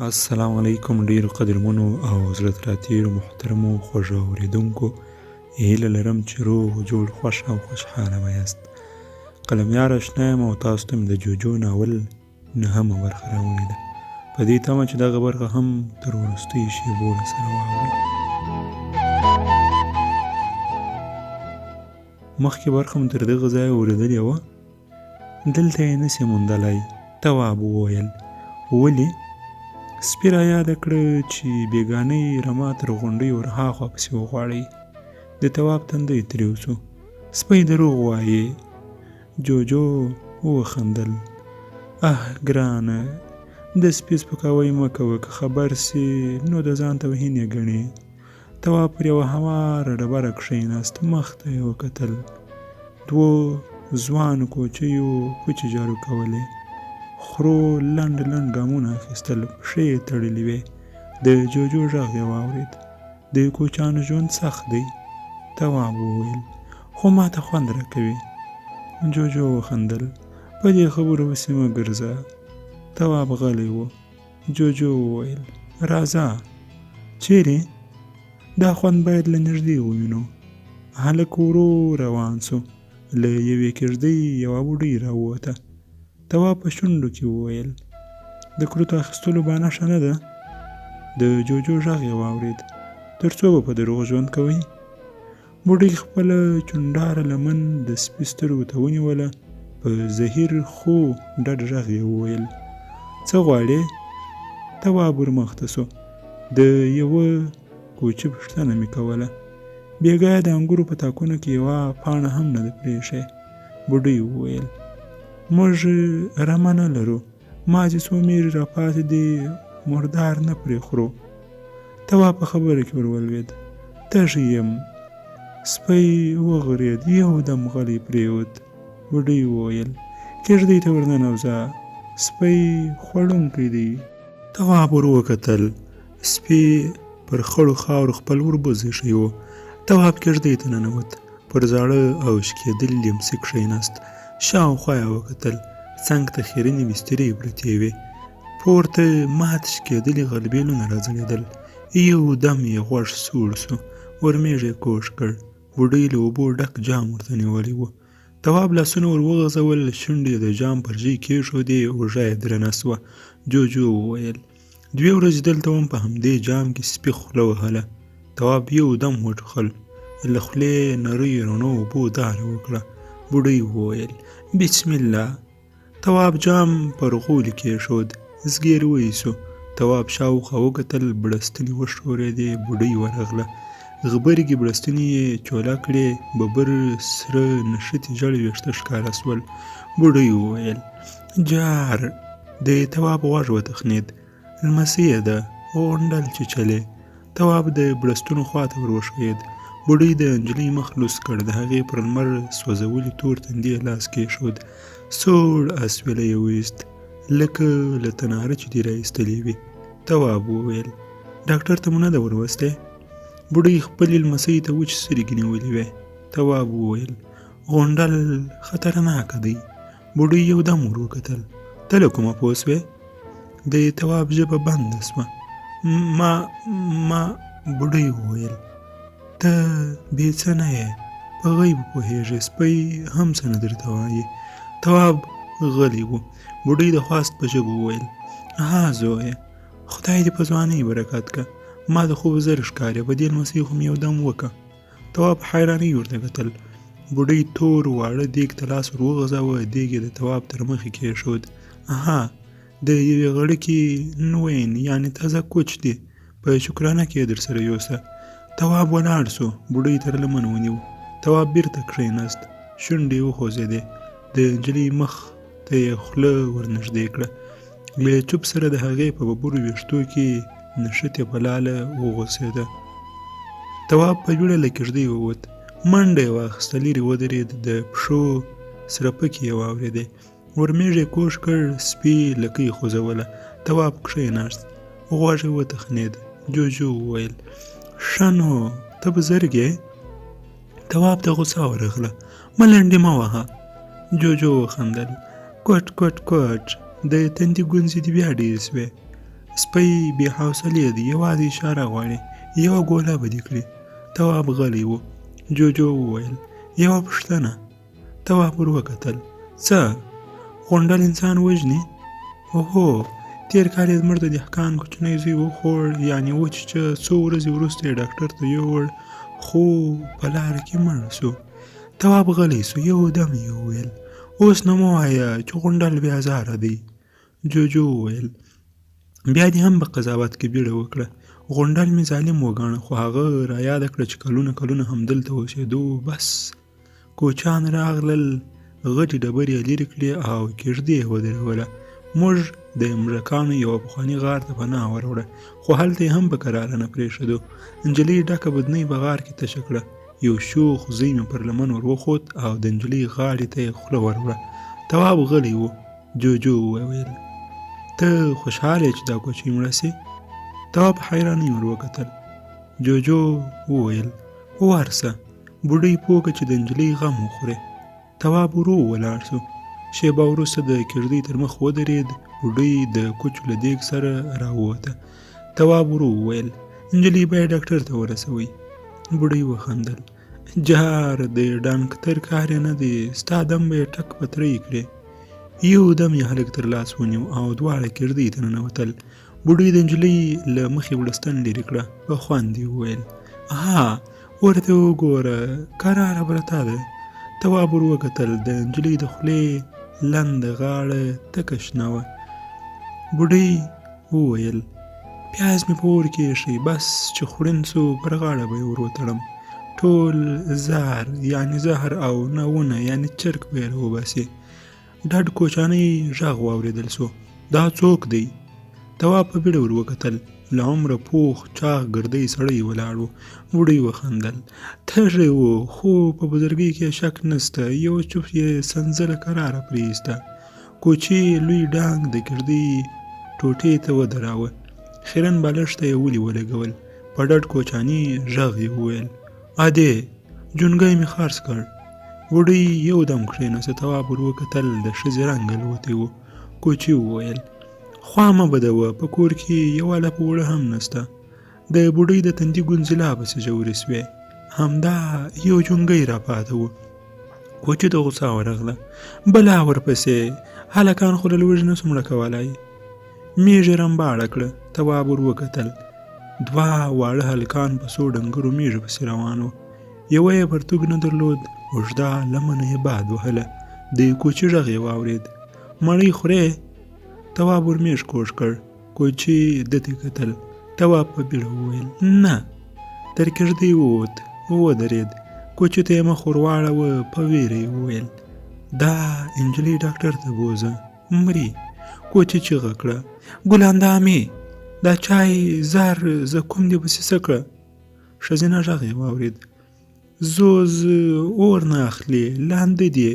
السلام علیکم ډیرو قدرمنو او زړه تراتیرو محترمو خوږو اوریدونکو هیله لرم چې روغ جوړ خوښ او خوشحاله ویاست. قلمیار اشنا یم او تاسو ته مې د جوجو ناول نهمه برخه راوړې ده، په دې تمه چې دغه برخه هم تر وروستیو شېبو سره واورئ. مخکې برخه مو تر دغه ځایه اورېدلې وه، دلته یې نسي موندلی. تواب وویل ولې؟ سپي را یاده کړه چې بېګانۍ رمه تر غونډیو ورهاخوا پسې وغواړئ. د تواب تندی تریو شو. سپی دروغ وایې؟ جوجو وخندل. ګرانه، د سپي سپکاوی مه کوه، که خبر سي نو د ځان توهین یې ګڼې. تواب پر یوه هواره ډبره کښېناست، مخ ته یې وکتل. دوو ځوانو کوچیو پوچې جارو کولې. خرو لنډ لنډ ګامونه اخیستل، پښې یې تړلې وې. د جوجو غږ یې واورېد. د کوچیانو ژوند سخت دی. تواب وویل خو ما ته خوند راکوي. جوجو وخندل. په دې خبرو پسې مه ګرځه. تواب غلی و. جوجو وویل راځه. چیرې؟ دا خوند باید له نږدې ووینو. هلک ورو روان سو. له یوې کېږدۍ یوه بوډۍ راووته. تواب په شونډو کې وویل د کروت اخیستلو بانه ښه نه ده؟ د جوجو غږ یې واورېد. تر څو به په دروغ ژوند کوئ؟ بوډۍ خپله چونډاره لمن د سپي سترګو ته ونیوله. په زهیر خو ډډ غږ یې وویل څه غواړې؟ تواب ورمخته سو. د یوه کوچي پوښتنه مې کوله. بېګاه د انګورو په تاکونو کې یوه پاڼه هم نه ده پرېښې. بوډۍ وویل موږ رمه نه لرو، مازې څو میرې راپاتې دي، مردار نه پرې خورو. تواب په خبره کې ورولوېد. تږی یم. سپی وغرېد، یو دم غلی پرېوت. بوډۍ وویل کېږدۍ ته ورننوځه، سپی خوړونکی دی. تواب ور وکتل. سپي پر خړو خاورو خپل وربز ایښی و. تواب کېږدۍ ته ننوت. پر زاړه او شکېدلي لیمڅي کښېناست. شاوخوا یې وکتل. څنګ ته خیرنې بسترې پرتې وې. پورته مات شکېدلي غلبېلونه راځړېدل. یو دم یې غوږ سوړ سو. ورمېږ یې کوږ کړ. بوډۍ له اوبو ډک جام ورته نیولی و. تواب لاسونه ور وغځول، شونډې د جام پر ژۍ کېښودې، اوږه یې درنه سوه. جوجو وویل 2 ورځې دلته وم، په همدې جام کې سپي خوله وهله. تواب یو دم وټوخل. له خولې نرۍ رڼو اوبو داره وکړه. بوډۍ وویل بسم الله. تواب جام پر غولي کېښود. زګېر وایسو. تواب شاوخوا وکتل. بړستنې وښورېدې. بوډۍ ورغله. غبرګې بړستنې یې چوله کړې. ببر سره نښتې ژړ وېښته ښکاره سول. بوډۍ وویل جار. د تواب غوږ وتخنېد. لمسۍ یې ده، غونډل چیچلې. تواب د بړستنو خواته ور وښویېد. بوډۍ د نجلۍ مخ لوڅ کړ. د هغې پر لمر سوځولي تور تندي یې لاس کېښود. سوړ اسویلی یې وایست، لکه له تناره چې دې راایستلې وي. تواب وویل ډاکټر ته مو نه ده وروستی؟ بوډۍ خپلې لمسۍ ته وچې سترګې نیولې وې. تواب وویل غونډل خطرناکه دی. بوډۍ یو دم ور وکتل. ته له کومه پوه سوې؟ د تواب ژبه بنده سوه. ما بوډۍ وویل ته بې څه نه یې، په غیب پوهېږې، سپی هم څه نه درته وایي. تواب غلی و. بوډۍ د خواست په ژبه وویل ها زویه، خدای دې په ځوانۍ برکت که، ما د خوب زر ښکارې، په دې لمسۍ خو مې یو دم وکه. تواب حیرانۍ ورته کتل. بوډۍ تور واړه دیګ ته لاس ور وغځاوه. دیګ یې د تواب تر مخې کېښود. د یوې غړکې نوین یعنې تازه کوچ دی، په شکرانه کې یې در سره یوسه. تواب ولاړ سو. بوډۍ تر لمن ونیو. تواب بیرته کښېناست. شونډې وخوځېدې. د نجلۍ مخ ته یې خوله ورنږدې کړه. له چوپ سره د هغې په ببرو ویښتو کې نښتې په لاله وغوڅېده. تواب په بیړه له کېږدۍ ووت. منډه یې واخیسته. لرې ودرېد. د پښو سرپکې یې واورېدې. ورمېږ یې کوږ کړ. سپي لکۍ خوځوله. تواب کښېناست. غوږ یې وتخنېد. جوجو وویل ښه نو ته بزرګ یې؟ تواب ته غوسه ورغله. ملنډې مه وهه. جوجو وخندل. کوټ کوټ کوټ. د تندي ګونځې دې بیا ډېرې سوې. سپی بې حوصلې دی، یوازې اشاره غواړي، یوه ګوله به دې کړي. تواب غلی و. جوجو وویل یوه پوښتنه. تواب ور وکتل. څه؟ غونډل انسان وژني؟ اوهو، تېر کال یې زموږ د دهقان کوچنی زوی وخوړ، یعنې وچیچه. څو ورځې وروسته یې ډاکټر ته یووړ، خو په لاره کې مړ سو. تواب غلی سو. یو دم یې وویل اوس نه مه وایه چې غونډل بې ازاره دی. جوجو وویل بیا دې هم په قضاوت کې بیړه وکړه. غونډل مې ظالم وګاڼه، خو هغه رایاده کړه چې کلونه کلونه همدلته اوسېدو. بس کوچیان راغلل، غټې ډبرې یې لرې کړې او کېږدۍ یې ودروله. موږ د امرکانو یوه پخواني غار ته پناه وروړه، خو هلته یې هم په کراره نه پرېښودو. نجلۍ ډکه بدنۍ په غار کې تشه کړه. یو شوخ زوی مې پر لمن ور وخوت او د نجلۍ غاړې ته یې خوله وروړه. تواب غلی و. جوجو وویل ته خوشحاله یې چې دا کوچۍ مړه سي؟ تواب حیرانۍ ور وکتل. جوجو وویل ورسه، بوډۍ پوه کړه چې د نجلۍ غم وخورې. تواب ورو ولاړ سو. شېبه وروسته د کېږدۍ تر مخ ودرېد. بوډۍ د کوچو له دېګ سره راووته. تواب ورو وویل نجلۍ باید ډاکټر ته ورسوئ. بوډۍ وخندل. جهار د ډانکتر کار یې نه دی، ستا دم به یې ټک پترۍ کړې. یو دم یې هلک تر لاس ونیو او دواړه کېږدۍ ته ننوتل. بوډۍ د نجلۍ له مخې وړستن لرې کړه. په خوند یې وویل ها ورته وګوره، کراره پرته ده. تواب ور وکتل. د نجلۍ د خولې لنده غاړه تکه شنه وه. بوډۍ وویل پیاز مې په اور کې ایښی، بس چې خوړین سو پر غاړه به یې ور وتړم. ټول زهر یعنې زهر او ناونه یعنې چرک به یې راوباسي. ډډ کوچنی غږ واورېدل سو. دا څوک دی؟ تواب په بیړه ور وکتل. له عمره پوخ چاغ ګردی سړی ولاړ و. بوډۍ وخندل. تږی و خو په بزرګۍ کې شک نسته. یو چوپ یې سنځله کراره پرېیسته. کوچي لوی ډانګ د ګردۍ ټوټې ته ودراوه. خیرن بالښت ته یې ولي ولګول. په ډډ کوچني غږ یې وویل ادې جونګی مې خرڅ کړ. بوډۍ یو دم کښېناسته. تواب ور وکتل. د ښځې رنګ الوتی و. کوچي وویل خوا مه بدوه، په کور کې یوه لپه اوړه هم نسته. د بوډۍ د تندي ګونځې لا پسې ژورې سوې. همدا یو جونګی را پاته و. کوچي ته غوسه ورغله. بلا ورپسې هلکان خو له لوږې نه سو مړه کولی. میږ یې رمباړه کړه. تواب ور وکتل. دوه واړه هلکان په څو ډنګرو میږو پسې روان و. یوه یې پرتوګ نه درلود، اوږده لمنه یې باد وهله. د کوچي غږ یې واورېد. مړۍ خورې؟ تواب ور میږ کوږ کړ. کوچي ده ته کتل. تواب په بیړه وویل نه. تر کېږدۍ ووت، ودرېد. کوچي ته یې مخ ور واړوه. په وېره یې وویل دا نجلۍ ډاکټر ته بوځه، مري. کوچي چیغه کړه ګلندامې دا چای زهر زه کوم دې پسې څه کړه؟ ښځینه غږ یې واورېد. زوز اور نه اخلي، لاندې دی.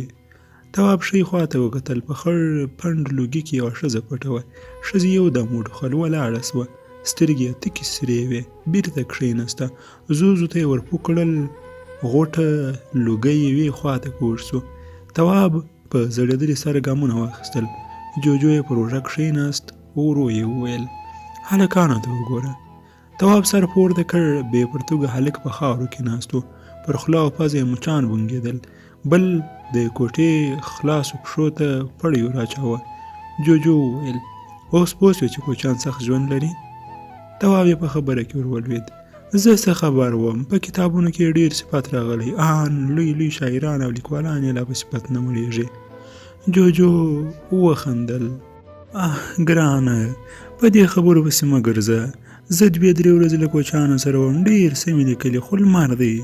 تواب ښۍ خواته وکتل. په خړ پنډ لوګي کې یوه ښځه پټه وه. ښځې یو دم وټوخل، ولاړه سوه. سترګې یې تکې سرې وې. بېرته کښېناسته. زوزو ته یې ورپو کړل. غوټه لوګی یوې خواته کوږ سو. تواب په زړېدلي سر ګامونه واخیستل. جوجو یې پر اوږه کښېناست. ورو یې وویل هلکانو ته وګوره. تواب سر پورته کړ. بې پرتوګه هلک په خاورو کې ناست و. پر خوله او پزه یې مچان بونګېدل. بل د کوټې خلاصو پښو ته پړی راچاوه. جوجو وویل اوس پوه سوې چې کوچیان سخت ژوند لري؟ تواب یې په خبره کې ور ولوېد. زه څه خبر وم، په کتابونو کې ډېر صفت راغلی، ان لوی لوی شاعران او لیکوالان یې لا په صفت نه مړېږي. جوجو وخندل. ګرانه په دې خبرو پسې مه ګرځه. زه 2-3 ورځې له کوچیانو سره وم، ډېر څه مې لیکلي، خو لمر دی،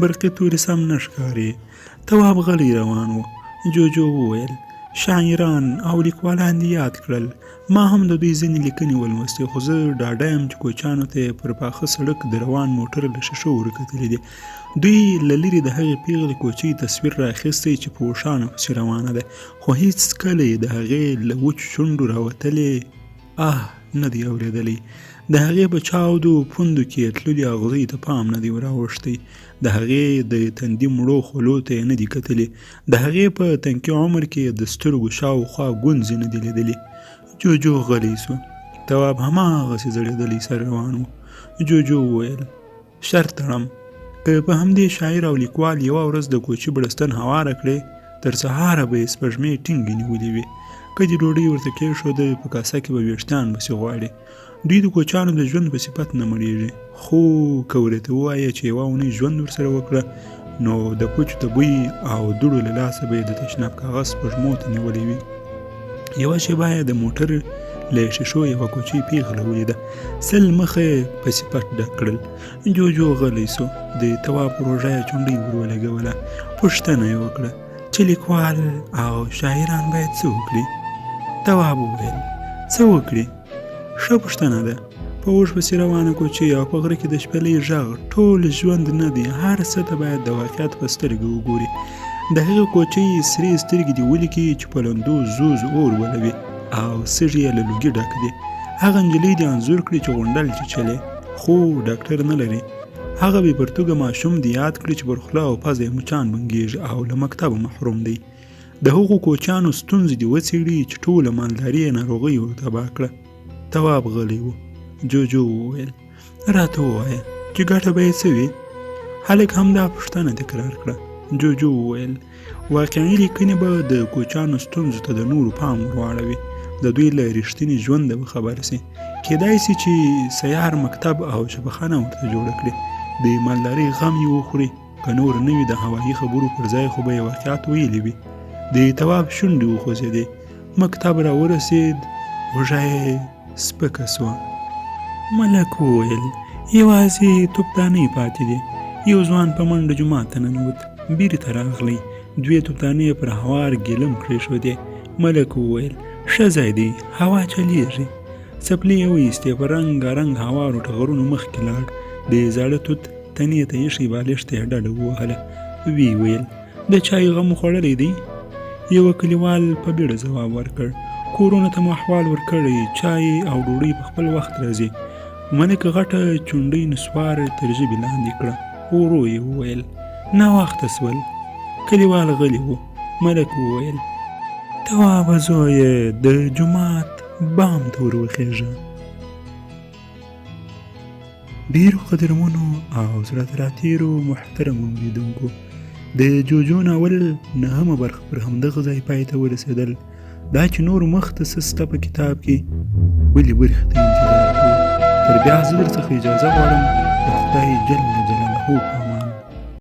برقي تورې سم نه ښکاري. تواب غلی روان و. جوجو وویل شاعران او لیکوالان دې یاد کړل. ما هم د دوی ځینې لیکنې ولوستې، خو زه ډاډه یم چې کوچیانو ته یې پر پاخه سړک د روان موټر له شیشو ورکتلي دي. دوی له لرې د هغې پیغلې کوچۍ تصویر رااخیستی چې په اوښانو پسې روانه ده، خو هېڅکله یې د هغې له وچو شونډو راوتلې نه دی اورېدلی. د هغې په چاودو پوندو کې تللي اغزیو ته پام نه دی راوښتی. د هغې د تندي مړو خولو ته یې نه دي کتلي. د هغې په تنکي عمر کې د سترګو شاوخوا ګونځې نه دي لیدلي. جوجو غلی سو. تواب هماغسې زړېدلی سر روان و. جوجو وویل شرط تړم که په همدې شاعر او لیکوال یوه ورځ د کوچي بړستن هواره کړې تر سهاره به یې سپږمې ټینګې نیولې وي. که دې ډوډۍ ورته کېښوده په کاسه کې به ویښتان پسې غواړي. دوی د کوچیانو د ژوند په صفت نه مړېږي، خو که ورته ووایه چې یوه اونۍ ژوند ورسره وکړه نو د پوچو د بوی او دوړو له لاسه به یې د تشناب کاغذ سپږمو ته نیولی وي. یوه شېبه یې د موټر له شیشو یوه کوچۍ پیغله ولیده، 100 مخه یې پسې پټ ډک کړل. جوجو غلی سو، د تواب په روژه یې چونډۍ ور ولګوله. پوښتنه یې وکړه چې لیکوال او شاعران باید څه وکړي؟ تواب وویل څه وکړي؟ ښه پوښتنه ده. په اوښ پسې روانه کوچۍ او په غره کې د شپېلۍ غږ ټول ژوند نه دی، هر څه ته باید د واقعیت په سترګه وګوري. د هغې کوچۍ سرې سترګې دې ولیکي چې په لندو زوز اور ولوي او سږي یې له لوګي ډک دي. هغه نجلۍ دې انځور کړي چې غونډل چیچلی خو ډاکټر نه لري. هغه بې پرتوګه ماشوم دې یاد کړي چې پر خوله او پزه یې مچان بنګېږي او له مکتبه محروم دی. د هغو کوچیانو ستونزې دې وڅېړي چې ټوله مالداري یې ناروغۍ ور تباه کړه. تواب غلی و. جوجو وویل راته ووایه چې ګټه به یې څه وي؟ هلک همدا پوښتنه تکرار کړه. جوجو وویل واقعي لیکنې به د کوچیانو ستونزو ته د نورو پام ور واړوي، د دوی له رښتیني ژونده به خبر سي. کیدای سي چې سیار مکتب او شفاخانه ورته جوړه کړي، د مالدارۍ غم یې وخوري. که نور نه وي د هوایي خبرو پر ځای خو به یې واقعیت ویلي وي. د تواب شونډې وخوځېدې. مکتب را ورسېد، اوږه یې سپکه سوه. ملک وویل یوازې توپدانۍ پاتې دي. یو ځوان په منډه جومات ته ننوت، بیرته راغلی. 2 توپدانۍ پر هوار ګیلم کړېښودې. ملک وویل ښه ځای دی، هوا چلیږي. څپلۍ یې وایستې، په رنګارنګ هوارو ټغرونو مخکې لاړ. د زاړه توت تنې ته ایښی بالښت ته یې ډډه ووهله. ویې ویل د چای غم خوړلی دی؟ یوه کلیوال په بیړه ځواب ورکړ کورونو ته مو احوال ورکړی، چای او ډوډۍ په خپل وخت راځي. ملک غټه چونډۍ نسوار تر ژبې لاندې کړه. ورو یې وویل ناوخته سول. کلیوال غلی و. ملک وویل توابه زویه د جومات بام ته ور وخېژه. ډېرو قدرمنو او زړه راتېرو محترمو اوریدونکو، د جوجو ناول 9مه برخه پر همدغه ځای پای ته ورسېدل. دا چې نور مخته څه سته په کتاب کې بلې برخې ته انتظار کوو. تر بیا زه در څخه اجازه غواړم د خدای جل جلاله